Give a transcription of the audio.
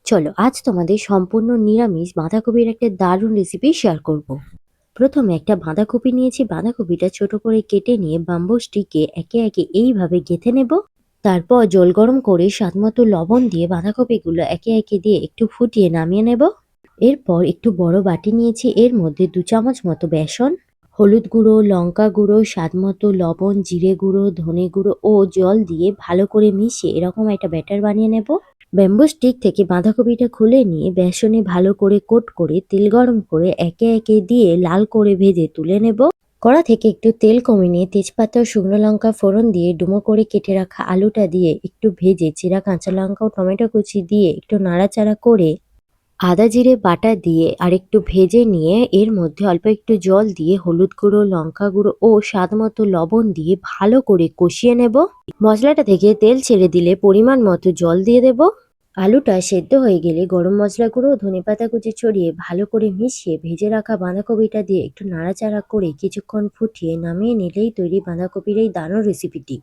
চলো আজ তোমাদের সম্পূর্ণ নিরামিষ বাঁধাকপির একটা দারুণ রেসিপি শেয়ার করব। প্রথমে একটা বাঁধাকপি নিয়েছি, বাঁধাকপিটা ছোট করে কেটে নিয়ে বাম্বু স্টিকে একে একে এইভাবে গেঁথে নেব। তারপর জল গরম করে স্বাদমতো লবণ দিয়ে বাঁধাকপিগুলো একে একে দিয়ে একটু ফুটিয়ে নামিয়ে নেব। এরপর একটু বড় বাটি নিয়েছি, এর মধ্যে 2 চামচ মতো বেসন, হলুদ গুঁড়ো, লঙ্কা গুঁড়ো, স্বাদমতো লবণ, জিরে গুঁড়ো, ধনে গুঁড়ো ও জল দিয়ে ভালো করে মিশিয়ে এরকম একটা ব্যাটার বানিয়ে নেব। ব্যাম্বু স্টিক থেকে বাঁধাকপিটা খুলে নিয়ে বেসনে ভালো করে কোট করে তেল গরম করে একে একে দিয়ে লাল করে ভেজে তুলে নেব। কড়া থেকে একটু তেল কমিয়ে নিয়ে তেজপাতা ও শুকনো লঙ্কা ফোড়ন দিয়ে ডুমো করে কেটে রাখা আলুটা দিয়ে একটু ভেজে চিরা কাঁচা লঙ্কা ও টমেটো কুচি দিয়ে একটু নাড়াচাড়া করে আদা জিরে বাটা দিয়ে আরেকটু ভেজে নিয়ে এর মধ্যে অল্প একটু জল দিয়ে হলুদ গুঁড়ো, লঙ্কা গুঁড়ো ও স্বাদমতো লবণ দিয়ে ভালো করে কষিয়ে নেব। মশলাটা থেকে তেল ছেড়ে দিলে পরিমাণ মতো জল দিয়ে দেব। আলুটা সেদ্ধ হয়ে গেলে গরম মশলা গুঁড়ো ও ধনেপাতা কুচি ছড়িয়ে ভালো করে মিশিয়ে ভেজে রাখা বাঁধাকপিটা দিয়ে একটু নাড়াচাড়া করে কিছুক্ষণ ফুটিয়ে নামিয়ে নিলেই তৈরি বাঁধাকপির এই দারুণ রেসিপিটি।